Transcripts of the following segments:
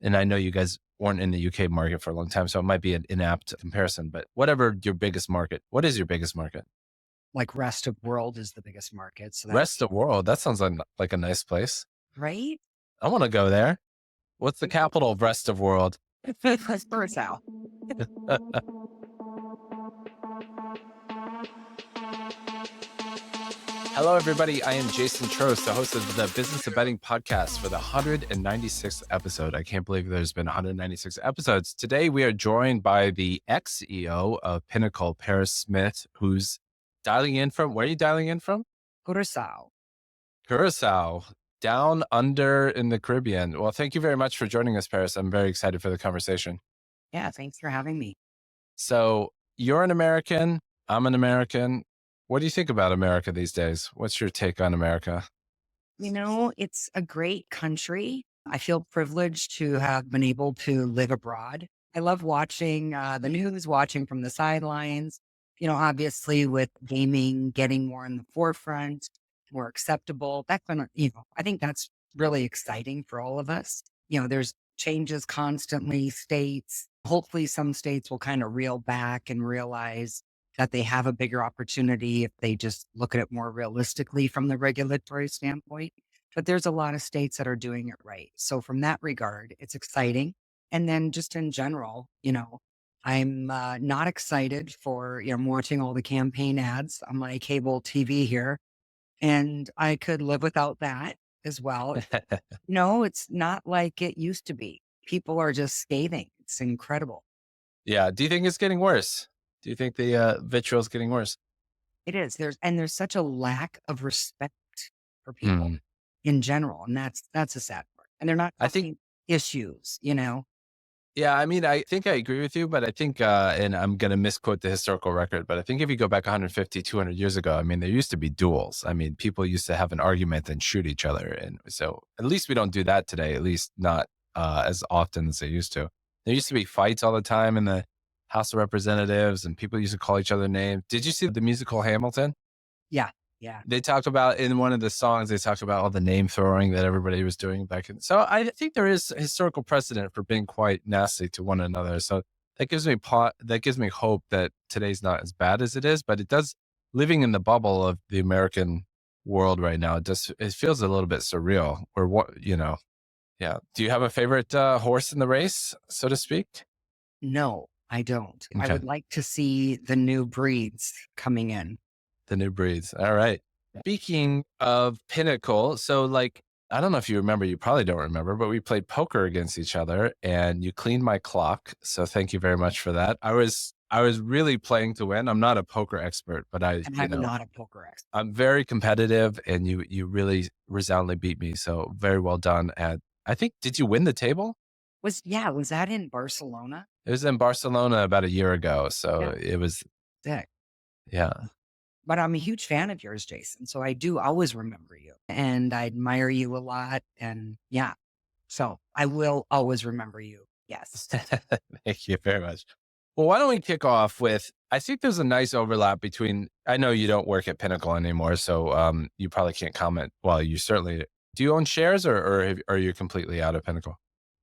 And I know you guys weren't in the UK market for a long time, so it might be an inapt comparison, but whatever your biggest market, what is your biggest market? Like rest of world is the biggest market. So that's Rest of world. That sounds like a nice place. right. I want to go there. What's the capital of rest of world? That's Curacao. Hello, everybody. I am Jason Trost, the host of the Business of Betting podcast for the 196th episode. I can't believe there's been 196 episodes. Today, we are joined by the ex-CEO of Pinnacle, Paris Smith, who's dialing in from, where are you dialing in from? Curacao. Curacao, down under in the Caribbean. Well, thank you very much for joining us, Paris. I'm very excited for the conversation. Yeah. Thanks for having me. So you're an American. I'm an American. What do you think about America these days? What's your take on America? It's a great country. I feel privileged to have been able to live abroad. I love watching the news, watching from the sidelines. Obviously with gaming getting more in the forefront, more acceptable. That's been, I think that's really exciting for all of us. There's changes constantly, states. Hopefully some states will kind of reel back and realize that they have a bigger opportunity if they just look at it more realistically from the regulatory standpoint. But there's a lot of states that are doing it right. So from that regard, it's exciting. And then just in general, I'm not excited for, I'm watching all the campaign ads on my cable TV here, and I could live without that as well. No, it's not like it used to be. People are just scathing. It's incredible. Yeah. Do you think it's getting worse? Do you think the vitriol is getting worse? It is. There's such a lack of respect for people Hmm. in general, and that's a sad part. And they're not I think, talking issues. yeah, I mean, I think I agree with you, but I think, and I'm going to misquote the historical record, but I think if you go back 150, 200 years ago, I mean, there used to be duels. I mean, people used to have an argument and shoot each other. And so at least we don't do that today, at least not as often as they used to. There used to be fights all the time in the House of Representatives and people used to call each other names. Did you see the musical Hamilton? Yeah, yeah. They talked about in one of the songs, they talked about all the name throwing that everybody was doing back in. So I think there is historical precedent for being quite nasty to one another. So that gives me hope that today's not as bad as it is, but it does living in the bubble of the American world right now. It feels a little bit surreal or what. Yeah. Do you have a favorite horse in the race, so to speak? No, I don't. I Okay. would like to see the new breeds coming in. The new breeds. All right. Speaking of Pinnacle, so like, I don't know if you remember, you probably don't remember, but we played poker against each other and you cleaned my clock. So thank you very much for that. I was really playing to win. I'm not a poker expert, but And I'm not a poker expert. I'm very competitive and you really resoundingly beat me. So very well done. And I think, did you win the table? Was that in Barcelona? It was in Barcelona about a year ago. Yeah. So it was, Sick. yeah. But I'm a huge fan of yours, Jason. So I do always remember you and I admire you a lot. And yeah, so I will always remember you. Yes. Thank you very much. Well, why don't we kick off with, I think there's a nice overlap between, I know you don't work at Pinnacle anymore, so you probably can't comment. Well, you certainly, do you own shares or are you completely out of Pinnacle?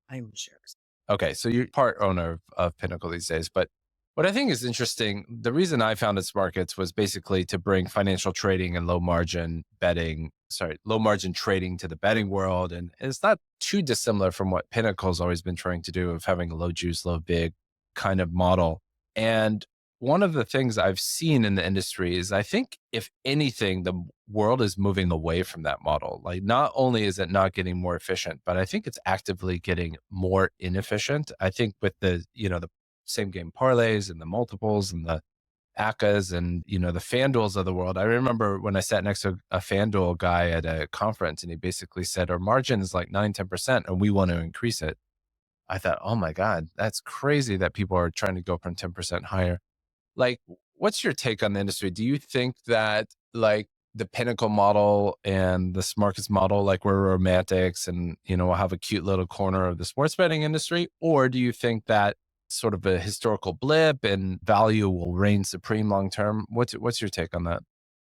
I own shares. Okay, so you're part owner of Pinnacle these days. But what I think is interesting, the reason I founded Smarkets was basically to bring financial trading and low margin trading to the betting world. And it's not too dissimilar from what Pinnacle's always been trying to do of having a low juice, low big kind of model. And one of the things I've seen in the industry is I think, if anything, the world is moving away from that model. Like, not only is it not getting more efficient, but I think it's actively getting more inefficient. I think with the same game parlays and the multiples and the ACCAs and, the FanDuels of the world. I remember when I sat next to a FanDuel guy at a conference and he basically said, our margin is like 9-10% and we want to increase it. I thought, oh my God, that's crazy that people are trying to go from 10% higher. Like, what's your take on the industry? Do you think that like the Pinnacle model and the Smarkets model, like we're romantics and, we'll have a cute little corner of the sports betting industry? Or do you think that sort of a historical blip and value will reign supreme long term? What's your take on that?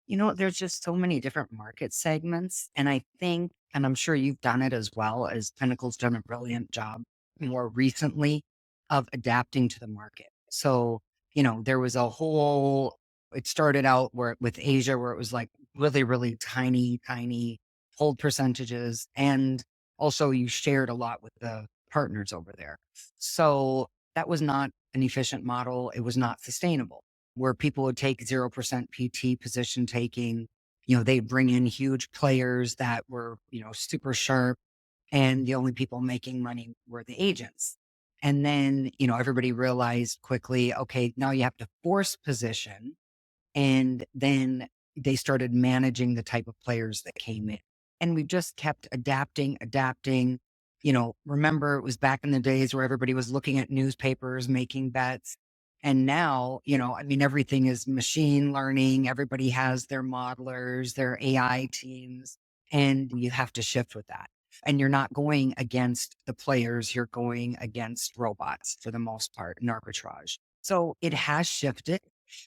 There's just so many different market segments. And I think, and I'm sure you've done it as well, as Pinnacle's done a brilliant job more recently of adapting to the market. So, there was a whole, it started out with Asia, where it was like really, really tiny, tiny hold percentages. And also you shared a lot with the partners over there. So that was not an efficient model. It was not sustainable, where people would take 0% PT position taking. They bring in huge players that were, super sharp, and the only people making money were the agents. And then, everybody realized quickly, okay, now you have to force position. And then they started managing the type of players that came in. And we just kept adapting, adapting. Remember, it was back in the days where everybody was looking at newspapers, making bets. And now, everything is machine learning. Everybody has their modelers, their AI teams, and you have to shift with that. And you're not going against the players, you're going against robots for the most part in arbitrage. So it has shifted.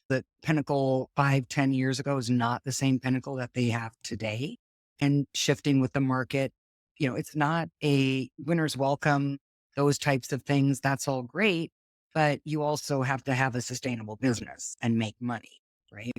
The Pinnacle 5, 10 years ago is not the same Pinnacle that they have today. And shifting with the market, it's not a winner's welcome, those types of things. That's all great. But you also have to have a sustainable business and make money, right?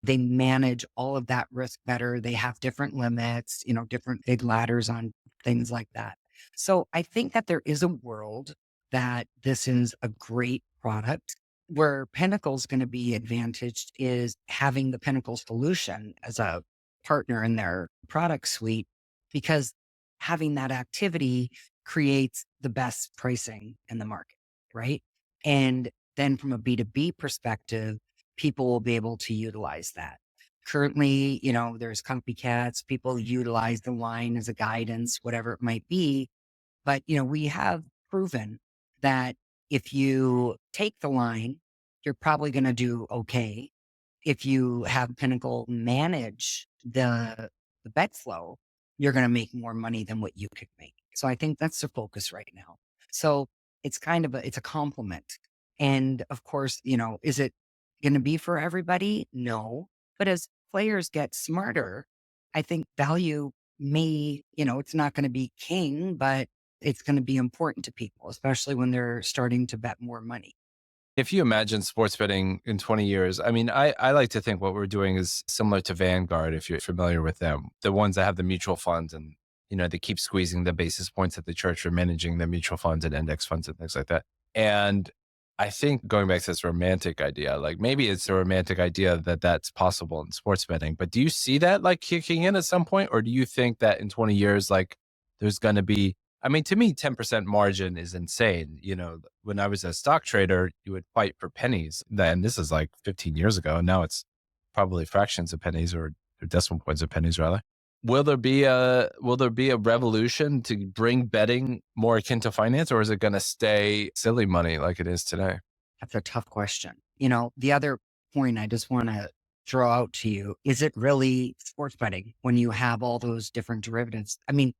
They manage all of that risk better. They have different limits, different big ladders on things like that. So I think that there is a world that this is a great product. Where Pinnacle's going to be advantaged is having the Pinnacle solution as a partner in their product suite, because having that activity creates the best pricing in the market, right? And then from a B2B perspective, people will be able to utilize that. Currently, there's copycats, people utilize the line as a guidance, whatever it might be. But, we have proven that if you take the line, you're probably going to do okay. If you have Pinnacle manage the bet flow, you're going to make more money than what you could make. So I think that's the focus right now. So it's kind of it's a compliment. And of course, is it going to be for everybody? No. But as players get smarter, I think value may, it's not going to be king, but it's going to be important to people, especially when they're starting to bet more money. If you imagine sports betting in 20 years, I mean, I like to think what we're doing is similar to Vanguard, if you're familiar with them, the ones that have the mutual funds and, they keep squeezing the basis points at the church for managing the mutual funds and index funds and things like that. And I think going back to this romantic idea, like maybe it's a romantic idea that that's possible in sports betting, but do you see that like kicking in at some point? Or do you think that in 20 years, like there's going to be, I mean, to me, 10% margin is insane. When I was a stock trader, you would fight for pennies. And this is like 15 years ago. And now it's probably fractions of pennies or decimal points of pennies rather. Will there be a revolution to bring betting more akin to finance, or is it going to stay silly money like it is today? That's a tough question. The other point I just want to throw out to you, is it really sports betting when you have all those different derivatives? I mean,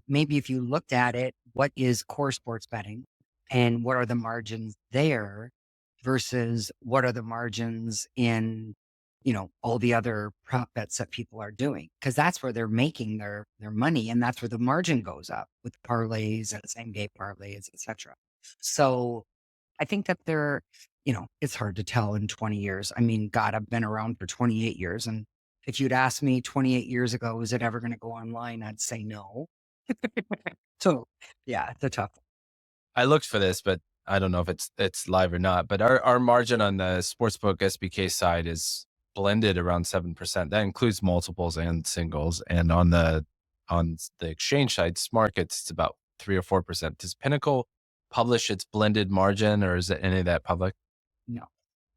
maybe if you looked at it, what is core sports betting and what are the margins there versus what are the margins in, all the other prop bets that people are doing? Because that's where they're making their money, and that's where the margin goes up with parlays and same game parlays, etc. So I think that it's hard to tell in 20 years. I mean, God, I've been around for 28 years. And if you'd asked me 28 years ago, is it ever going to go online? I'd say no. So yeah, it's a tough one. I looked for this, but I don't know if it's live or not. But our margin on the sportsbook SBK side is blended around 7%. That includes multiples and singles. And on the exchange side, markets, it's about 3 or 4%. Does Pinnacle publish its blended margin, or is it any of that public? No,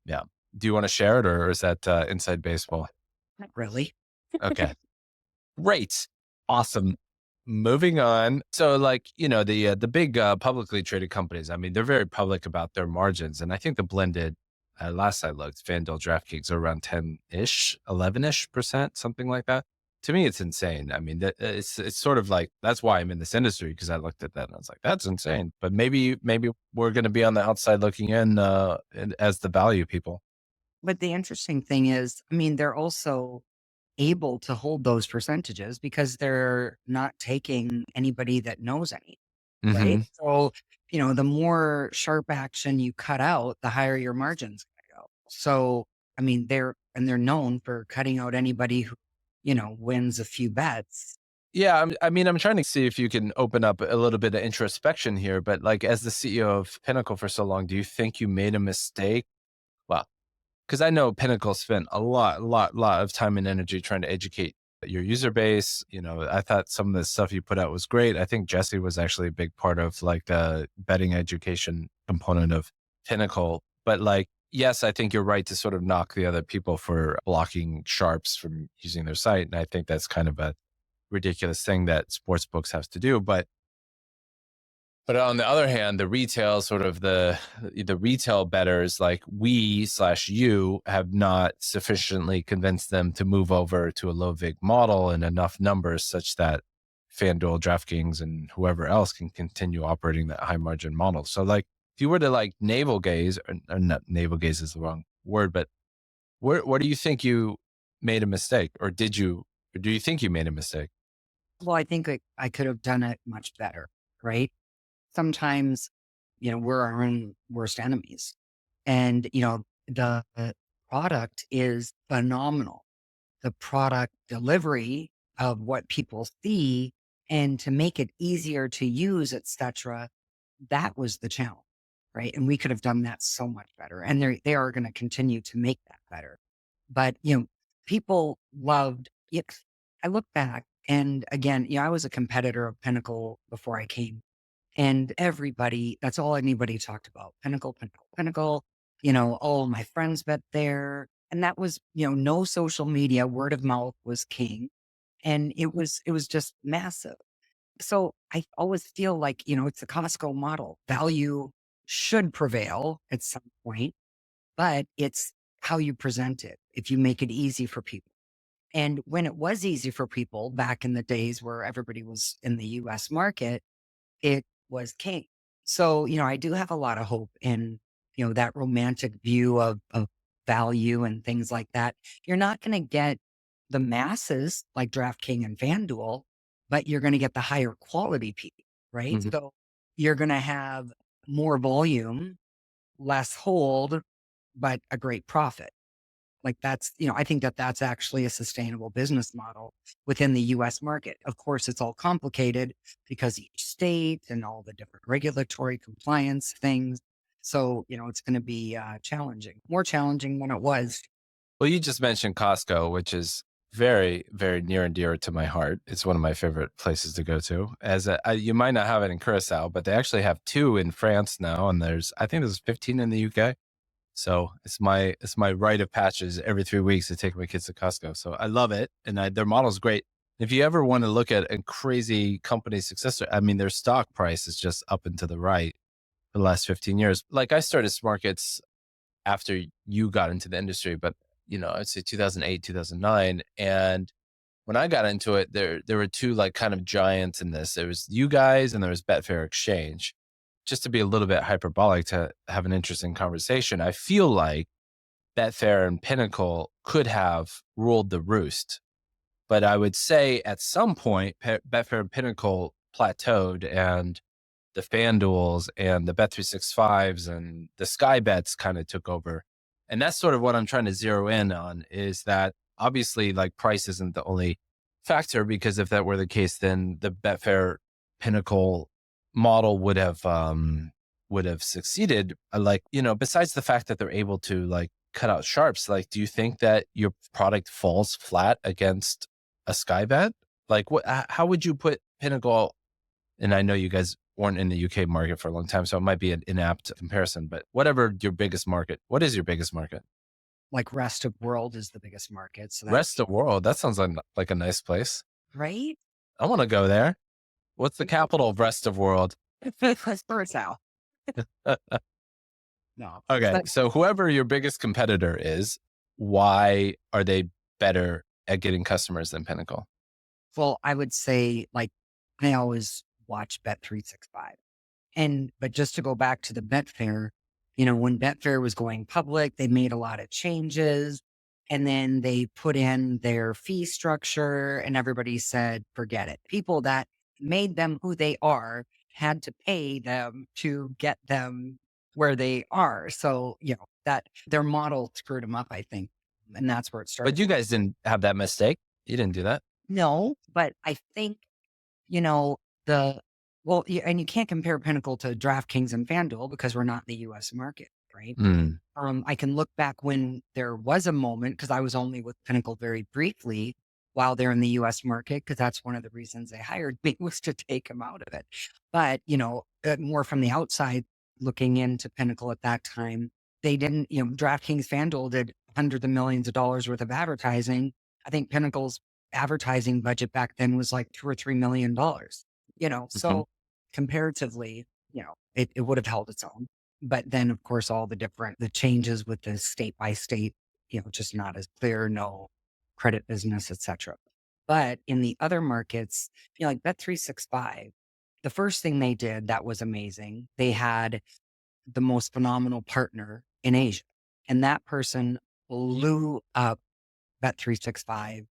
Yeah. Do you want to share it, or is that inside baseball? not really. Okay. Great. Awesome. Moving on. So like, the big publicly traded companies, I mean, they're very public about their margins. And I think the blended, last I looked, FanDuel, DraftKings are around 10-ish, 11-ish%, something like that. To me, it's insane. I mean, it's sort of like, that's why I'm in this industry, because I looked at that and I was like, that's insane. But maybe we're going to be on the outside looking in as the value people. But the interesting thing is, I mean, they're also able to hold those percentages because they're not taking anybody that knows any, right? Hmm. So the more sharp action you cut out, the higher your margins gonna go. So, I mean, they're known for cutting out anybody who, wins a few bets. Yeah, I mean, I'm trying to see if you can open up a little bit of introspection here, but like as the CEO of Pinnacle for so long, do you think you made a mistake? Well, because I know Pinnacle spent a lot of time and energy trying to educate your user base. I thought some of the stuff you put out was great. I think Jesse was actually a big part of like the betting education component of Pinnacle. But like, yes, I think you're right to sort of knock the other people for blocking sharps from using their site. And I think that's kind of a ridiculous thing that sports books have to do. But on the other hand, the retail sort of the retail betters like we slash you have not sufficiently convinced them to move over to a low vig model in enough numbers such that FanDuel, DraftKings, and whoever else can continue operating that high margin model. So like if you were to like navel gaze, or not navel gaze is the wrong word, but where do you think you made a mistake? Or do you think you made a mistake? Well, I think I could have done it much better, right? Sometimes, we're our own worst enemies. And, the product is phenomenal. The product delivery of what people see and to make it easier to use, etc. That was the challenge, right? And we could have done that so much better. And they are going to continue to make that better. But, people loved it. I look back and again, I was a competitor of Pinnacle before I came, and that's all anybody talked about. Pinnacle, Pinnacle, Pinnacle. All my friends bet there. And that was, no social media, word of mouth was king. And it was just massive. So I always feel like, it's a Costco model. Value should prevail at some point, but it's how you present it. If you make it easy for people. And when it was easy for people back in the days where everybody was in the US market, it was king. So, I do have a lot of hope in, that romantic view of value and things like that. You're not going to get the masses like DraftKings and FanDuel, but you're going to get the higher quality people, right? Mhm. So you're going to have more volume, less hold, but a great profit. Like that's, I think that that's actually a sustainable business model within the US market. Of course, it's all complicated because each state and all the different regulatory compliance things. So, it's going to be challenging, more challenging than it was. Well, you just mentioned Costco, which is very, very near and dear to my heart. It's one of my favorite places to go to. You might not have it in Curacao, but they actually have two in France now, and I think there's 15 in the UK. So it's my rite of passage every 3 weeks to take my kids to Costco. So I love it, and their model's great. If you ever want to look at a crazy company success story, I mean, their stock price is just up and to the right for the last 15 years. Like I started Smarkets after you got into the industry, but I'd say 2008, 2009. And when I got into it, there were two like kind of giants in this. There was you guys and there was Betfair Exchange. Just to be a little bit hyperbolic to have an interesting conversation, I feel like Betfair and Pinnacle could have ruled the roost. But I would say at some point, Betfair and Pinnacle plateaued and the FanDuels and the Bet365s and the Sky Bets kind of took over. And that's sort of what I'm trying to zero in on is that obviously like price isn't the only factor, because if that were the case, then the Betfair Pinnacle model would have succeeded. Like, besides the fact that they're able to like cut out sharps, like, do you think that your product falls flat against a Sky Bet? Like how would you put Pinnacle, and I know you guys weren't in the UK market for a long time, so it might be an inapt comparison, but whatever your biggest market, what is your biggest market? Like rest of world is the biggest market. So that, Rest of world. That sounds like a nice place. right? I want to go there. What's the capital of rest of world? Curacao. No. Okay. But So whoever your biggest competitor is, why are they better at getting customers than Pinnacle? well, I would say like I always watch Bet365. But just to go back to the Betfair, when Betfair was going public, they made a lot of changes and then they put in their fee structure and everybody said, forget it. People that made them who they are had to pay them to get them where they are. So, that their model screwed them up, I think. And that's where it But started. you guys didn't have that mistake. You didn't do that. No, but I think, you know, the well, and you can't compare Pinnacle to DraftKings and FanDuel because we're not in the US market, right? Mm. I can look back when there was a moment because I was only with Pinnacle very briefly while they're in the US market, because that's one of the reasons they hired me was to take them out of it. But, more from the outside looking into Pinnacle at that time, they didn't, DraftKings FanDuel did hundreds of millions of dollars worth of advertising. I think Pinnacle's advertising budget back then was like $2 or $3 million, Mhm. so comparatively, it would have held its own. But then, of course, all the changes with the state by state, just not as clear, no credit business, etc. But in the other markets, like Bet365, the first thing they did that was amazing, they had the most phenomenal partner in Asia. And that person blew up Bet365.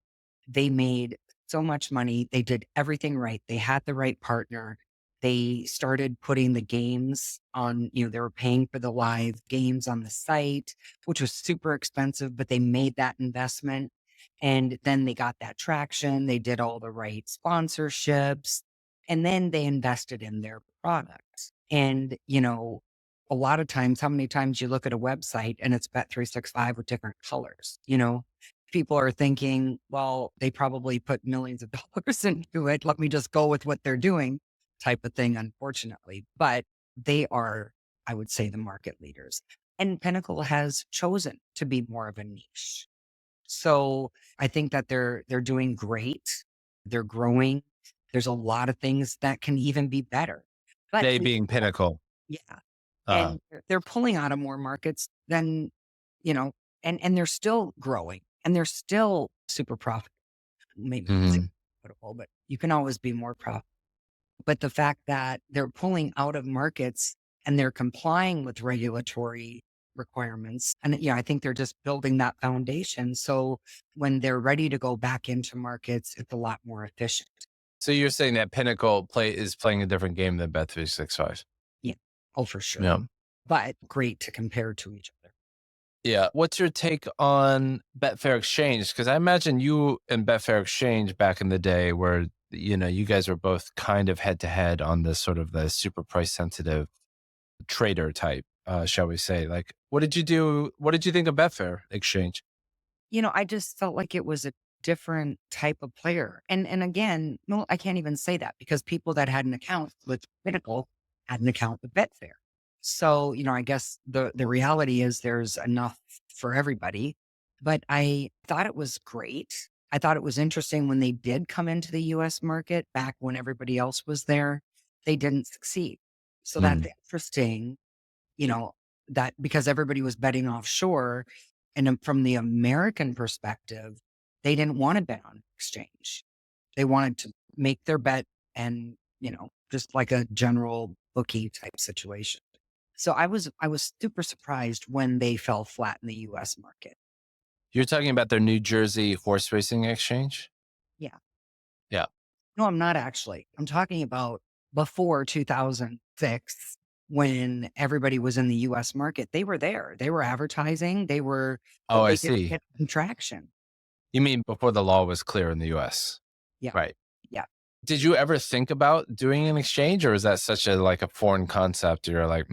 They made so much money. They did everything right. They had the right partner. They started putting the games on, they were paying for the live games on the site, which was super expensive, but they made that investment. And then they got that traction. They did all the right sponsorships. And then they invested in their product. And, a lot of times, how many times you look at a website and it's Bet365 with different colors, people are thinking, well, they probably put millions of dollars into it. Let me just go with what they're doing type of thing, unfortunately. But they are, I would say, the market leaders. And Pinnacle has chosen to be more of a niche. So I think that they're doing great. They're growing. There's a lot of things that can even be better. But They being Pinnacle. yeah, Uh, and they're pulling out of more markets than, you know, and they're still growing and they're still super profitable. Maybe not super mhm. profitable, but you can always be more profitable. But the fact that they're pulling out of markets and they're complying with regulatory requirements. And I think they're just building that foundation. So when they're ready to go back into markets, it's a lot more efficient. So you're saying that Pinnacle is playing a different game than Bet365? Yeah. Oh, for sure. Yeah. But great to compare to each other. Yeah. What's your take on Betfair Exchange? Because I imagine you and Betfair Exchange back in the day where, you guys were both kind of head to head on this sort of the super price sensitive trader type, shall we say. Like, what did you do? What did you think of Betfair Exchange? I just felt like it was a different type of player. And again, no, I can't even say that because people that had an account with Pinnacle had an account with Betfair. So, I guess the reality is there's enough for everybody. But I thought it was great. I thought it was interesting when they did come into the US market back when everybody else was there, they didn't succeed. So that's Mm. interesting, you know, that because everybody was betting offshore. And then from the American perspective, they didn't want to bet on exchange. They wanted to make their bet and, just like a general bookie type situation. So I was super surprised when they fell flat in the US market. You're talking about their New Jersey horse racing exchange? Yeah. Yeah. No, I'm not actually. I'm talking about before 2006 when everybody was in the US market. They were there. They were advertising. Oh, But I they didn't see. get some traction. You mean before the law was clear in the US? Yeah. Right. Yeah. Did you ever think about doing an exchange or is that such a foreign concept? You're like,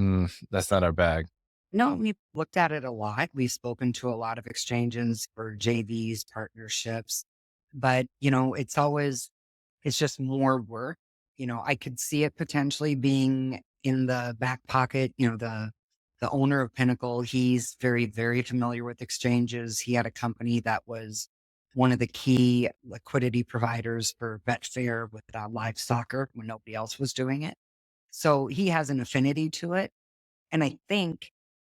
that's not our bag. No, we looked at it a lot. We've spoken to a lot of exchanges for JVs, partnerships, but it's just more work. I could see it potentially being in the back pocket. The owner of Pinnacle, he's very, very familiar with exchanges. He had a company that was one of the key liquidity providers for Betfair with live soccer when nobody else was doing it. So he has an affinity to it. And I think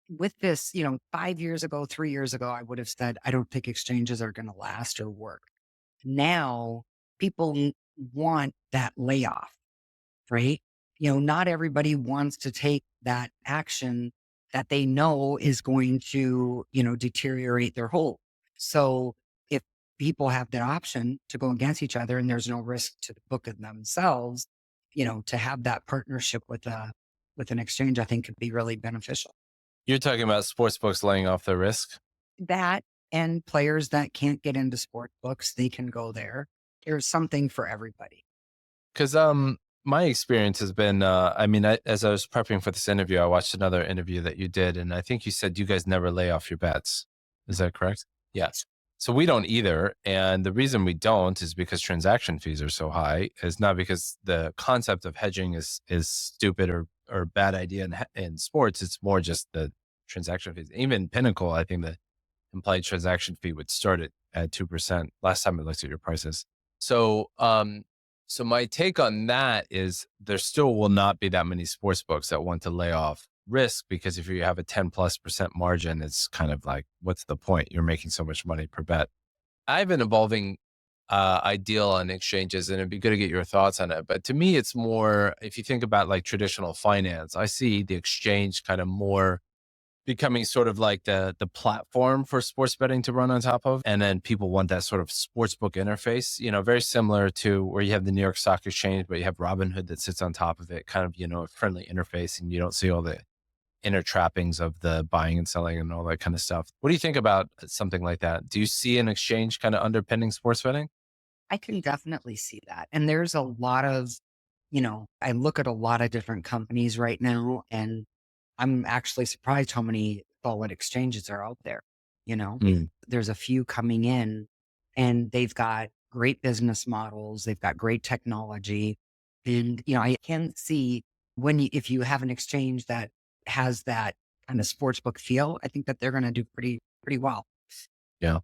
with this, 5 years ago, 3 years ago, I would have said, I don't think exchanges are going to last or work. Now people want that layoff, right? Not everybody wants to take that action that they know is going to, deteriorate their hold. So if people have the option to go against each other and there's no risk to the book of themselves, to have that partnership with an exchange, I think could be really beneficial. You're talking about sports books laying off the risk? That and players that can't get into sport books, they can go there. There's something for everybody. Because my experience has been, as I was prepping for this interview, I watched another interview that you did, and I think you said you guys never lay off your bets. Is that correct? Yes. So we don't either, and the reason we don't is because transaction fees are so high. It's not because the concept of hedging is stupid or a bad idea in sports. It's more just the transaction fees. Even Pinnacle, I think the implied transaction fee would start at 2%. Last time I looked at your prices. So, so my take on that is there still will not be that many sports books that want to lay off risk, because if you have a 10+% margin, it's kind of like, what's the point? You're making so much money per bet. I have an evolving ideal on exchanges, and it'd be good to get your thoughts on it. But to me, it's more, if you think about like traditional finance, I see the exchange kind of more becoming sort of like the platform for sports betting to run on top of. And then people want that sort of sports book interface, very similar to where you have the New York Stock Exchange, but you have Robinhood that sits on top of it, kind of, a friendly interface, and you don't see all the inner trappings of the buying and selling and all that kind of stuff. What do you think about something like that? Do you see an exchange kind of underpinning sports betting? I can definitely see that. And there's a lot of, I look at a lot of different companies right now, and I'm actually surprised how many solid exchanges are out there. You know, Mm. there's a few coming in and they've got great business models. They've got great technology. And, I can see if you have an exchange that has that kind of sportsbook feel, I think that they're going to do pretty well. Yeah.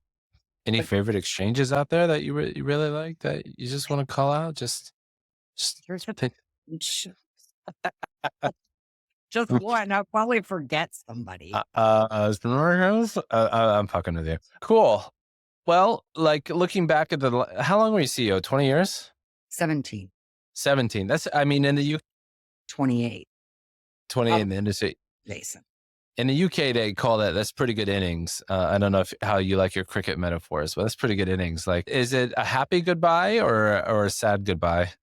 Any But favorite exchanges out there that you really like that you just want to call out? Just here's the take. just one. I'll probably forget somebody. I'm fucking with you. Cool. Well, like looking back at how long were you CEO? 20 years? 17, 17. I mean, in the 28. 28 in the industry. Jason. In the UK, they call that's pretty good innings. I don't know how you like your cricket metaphors, but that's pretty good innings. Like, is it a happy goodbye or a sad goodbye?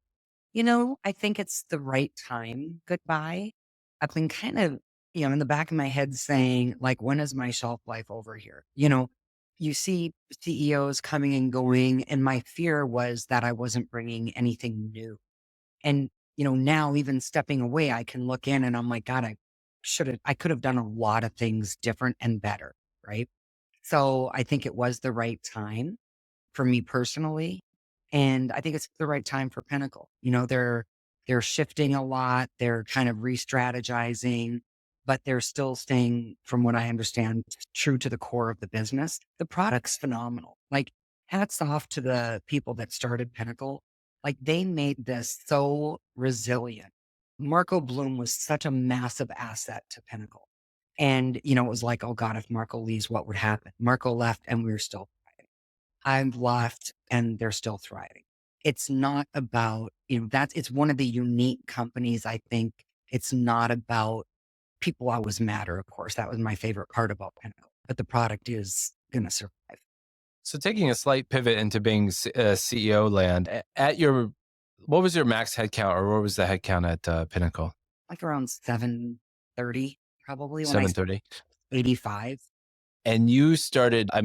I think it's the right time goodbye. I've been kind of, in the back of my head saying, like, when is my shelf life over here? You see CEOs coming and going, and my fear was that I wasn't bringing anything new. And, now even stepping away, I can look in and I'm like, God, I could have done a lot of things different and better. Right. So I think it was the right time for me personally. And I think it's the right time for Pinnacle. They're shifting a lot. They're kind of re-strategizing, but they're still staying, from what I understand, true to the core of the business. The product's phenomenal. Like, hats off to the people that started Pinnacle. Like, they made this so resilient. Marco Bloom was such a massive asset to Pinnacle. And, it was like, oh God, if Marco leaves, what would happen? Marco left and we were still I've left and they're still thriving. It's not about, it's one of the unique companies. I think it's not about people always matter. Of course, that was my favorite part about Pinnacle, but the product is going to survive. So taking a slight pivot into being CEO land, what was your max headcount, or what was the headcount at Pinnacle? Like around 730, probably when I started 730. 85. And you started, I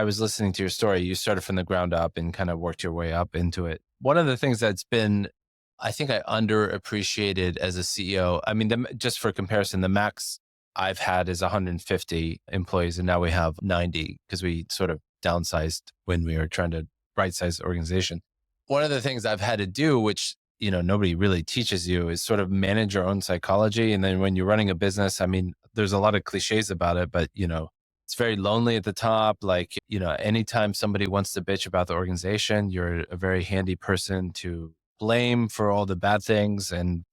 was listening to your story. You started from the ground up and kind of worked your way up into it. One of the things that's been, I think I underappreciated as a CEO, just for comparison, the max I've had is 150 employees, and now we have 90 because we sort of downsized when we were trying to right size the organization. One of the things I've had to do, which nobody really teaches you, is sort of manage your own psychology. And then when you're running a business, there's a lot of cliches about it, but it's very lonely at the top. Like, anytime somebody wants to bitch about the organization, you're a very handy person to blame for all the bad things. And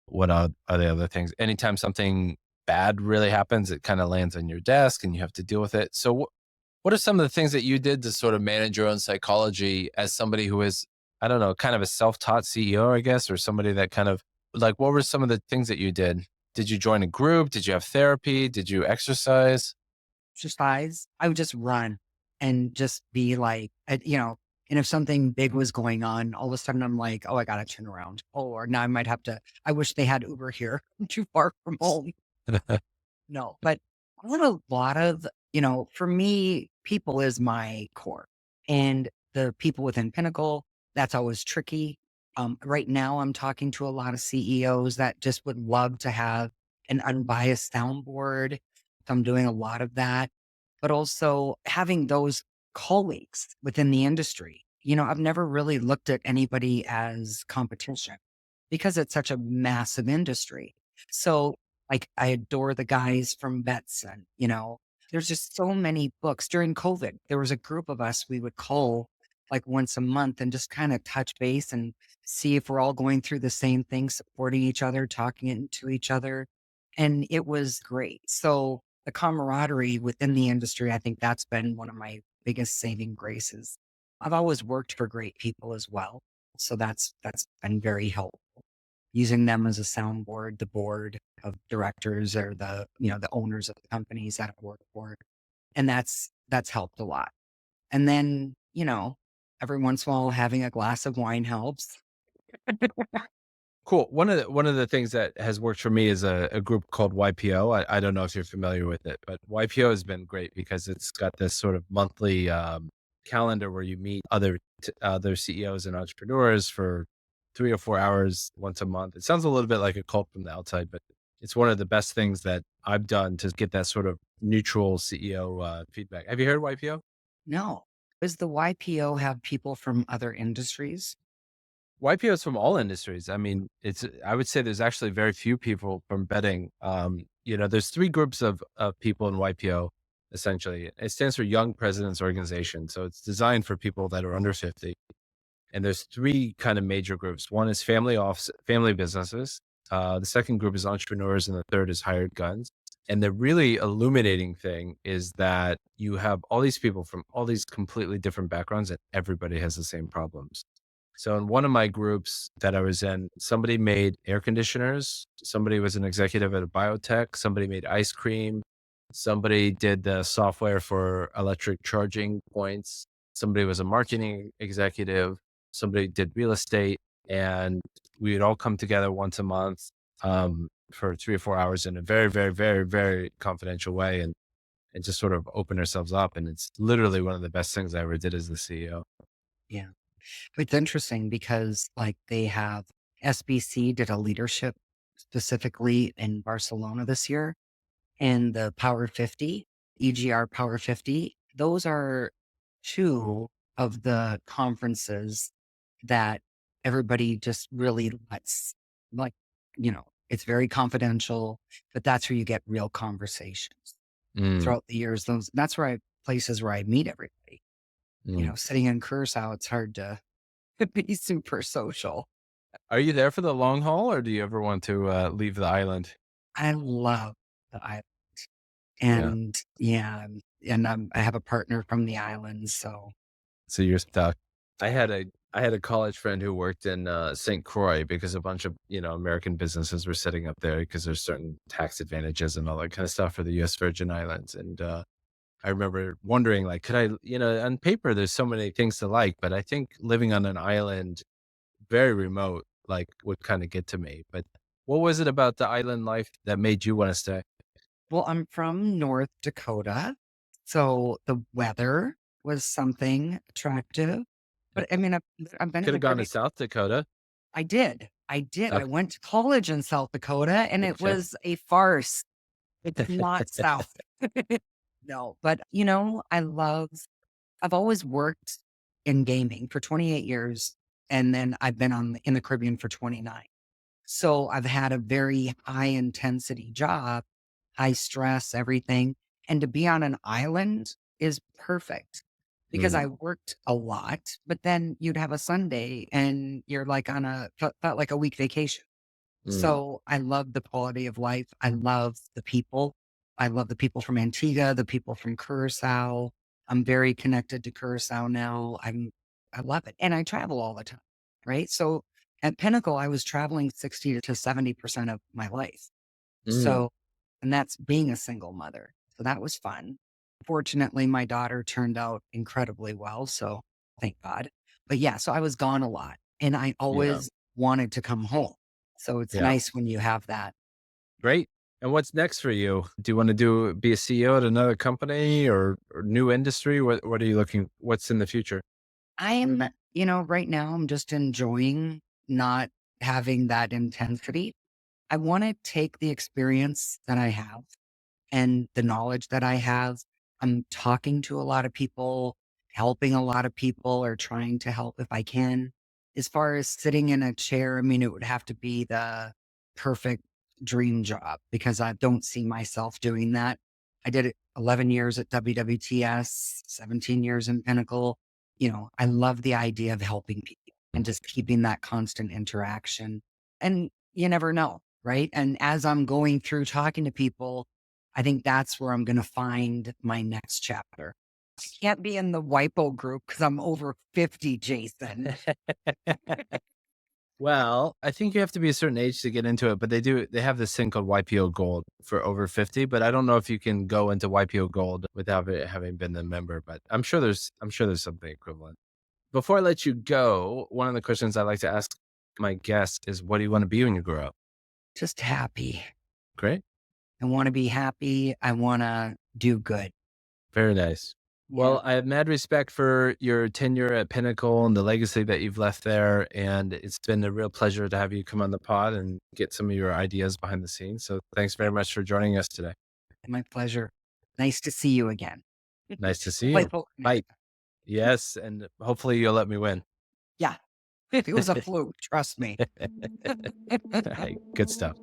what are the other things? Anytime something bad really happens, it kind of lands on your desk and you have to deal with it. So what are some of the things that you did to sort of manage your own psychology as somebody who is, I don't know, kind of a self-taught CEO, I guess, or somebody that kind of, like, what were some of the things that you did? Did you join a group? Did you have therapy? Did you exercise? Exercise, I would just run and just be like, And if something big was going on, all of a sudden I'm like, oh, I got to turn around. Oh, or now I might have to, I wish they had Uber here. I'm too far from home. No, but I want a lot of, for me, people is my core. And the people within Pinnacle, that's always tricky. Right now, I'm talking to a lot of CEOs that just would love to have an unbiased soundboard. So I'm doing a lot of that, but also having those colleagues within the industry. I've never really looked at anybody as competition because it's such a massive industry. So like, I adore the guys from Betson, there's just so many books. During COVID, there was a group of us we would call like once a month and just kind of touch base and see if we're all going through the same thing, supporting each other, talking to each other. And it was great. So the camaraderie within the industry, I think that's been one of my biggest saving graces. I've always worked for great people as well. So that's been very helpful using them as a soundboard, the board of directors or the owners of the companies that I work for. And that's helped a lot. And then, every once in a while having a glass of wine helps. Cool. One of the things that has worked for me is a group called YPO. I don't know if you're familiar with it, but YPO has been great because it's got this sort of monthly calendar where you meet other CEOs and entrepreneurs for 3 or 4 hours once a month. It sounds a little bit like a cult from the outside, but it's one of the best things that I've done to get that sort of neutral CEO feedback. Have you heard of YPO? No. Does the YPO have people from other industries? YPO is from all industries. I mean, I would say there's actually very few people from betting. There's three groups of people in YPO, essentially. It stands for Young Presidents Organization. So it's designed for people that are under 50. And there's three kind of major groups. One is family businesses. The second group is entrepreneurs, and the third is hired guns. And the really illuminating thing is that you have all these people from all these completely different backgrounds, and everybody has the same problems. So in one of my groups that I was in, somebody made air conditioners, somebody was an executive at a biotech, somebody made ice cream, somebody did the software for electric charging points, somebody was a marketing executive, somebody did real estate, and we would all come together once a month for 3 or 4 hours in a very, very, very, very confidential way and just sort of open ourselves up. And it's literally one of the best things I ever did as the CEO. Yeah. It's interesting because like they have SBC did a leadership specifically in Barcelona this year and the Power 50, EGR Power 50. Those are two of the conferences that everybody just really lets, like, it's very confidential, but that's where you get real conversations Mm, throughout the years. That's where places where I meet everybody. mm. Sitting in Curacao, it's hard to be super social. Are you there for the long haul, or do you ever want to, leave the island? I love the island. Yeah. And yeah, and I have a partner from the islands. So So you're stuck. I had a college friend who worked in, St. Croix because a bunch of, American businesses were setting up there because there's certain tax advantages and all that kind of stuff for the US Virgin Islands, and, I remember wondering, like, could I on paper, there's so many things to like, but I think living on an island very remote, like, would kinda get to me. But what was it about the island life that made you wanna stay? well, I'm from North Dakota, so the weather was something attractive. Yeah. But I mean, I've been in the Coulda gone to Caribbean. South Dakota. I did. I did. I Okay. went to college in South Dakota and it Okay. was a farce. It's not South. No, but I've always worked in gaming for 28 years and then I've been in the Caribbean for 29. So I've had a very high intensity job, high stress, everything. And to be on an island is perfect because Mm, I worked a lot, but then you'd have a Sunday and you're like felt like a week vacation. mm, So I love the quality of life. I love the people. I love the people from Antigua, the people from Curacao. I'm very connected to Curacao now. I love it. And I travel all the time. Right. So at Pinnacle, I was traveling 60 to 70% of my life. mm. So, and that's being a single mother. So that was fun. Fortunately, my daughter turned out incredibly well. So thank God. But yeah, so I was gone a lot and I Yeah. always wanted to come home. So it's Yeah. nice when you have that. Great. And what's next for you? Do you want to be a CEO at another company or new industry? What are you looking, what's in the future? I'm, right now I'm just enjoying not having that intensity. I want to take the experience that I have and the knowledge that I have. I'm talking to a lot of people, helping a lot of people, or trying to help if I can. As far as sitting in a chair, I mean, it would have to be the perfect dream job because I don't see myself doing that. I did it 11 years at WWTS, 17 years in Pinnacle. I love the idea of helping people and just keeping that constant interaction. And you never know, right? And as I'm going through talking to people, I think that's where I'm going to find my next chapter. I can't be in the WIPO group because I'm over 50, Jason. Well, I think you have to be a certain age to get into it, but they have this thing called YPO Gold for over 50, but I don't know if you can go into YPO Gold without it having been a member, but I'm sure there's something equivalent. Before I let you go, one of the questions I like to ask my guests is, what do you want to be when you grow up? Just happy. Great. I want to be happy. I want to do good. Very nice. Yeah. Well, I have mad respect for your tenure at Pinnacle and the legacy that you've left there. And it's been a real pleasure to have you come on the pod and get some of your ideas behind the scenes. So thanks very much for joining us today. My pleasure. Nice to see you again. Nice to see Play you. poker Bye. next time. Yes. And hopefully you'll let me win. Yeah. It was a fluke. Trust me. All right. Good stuff.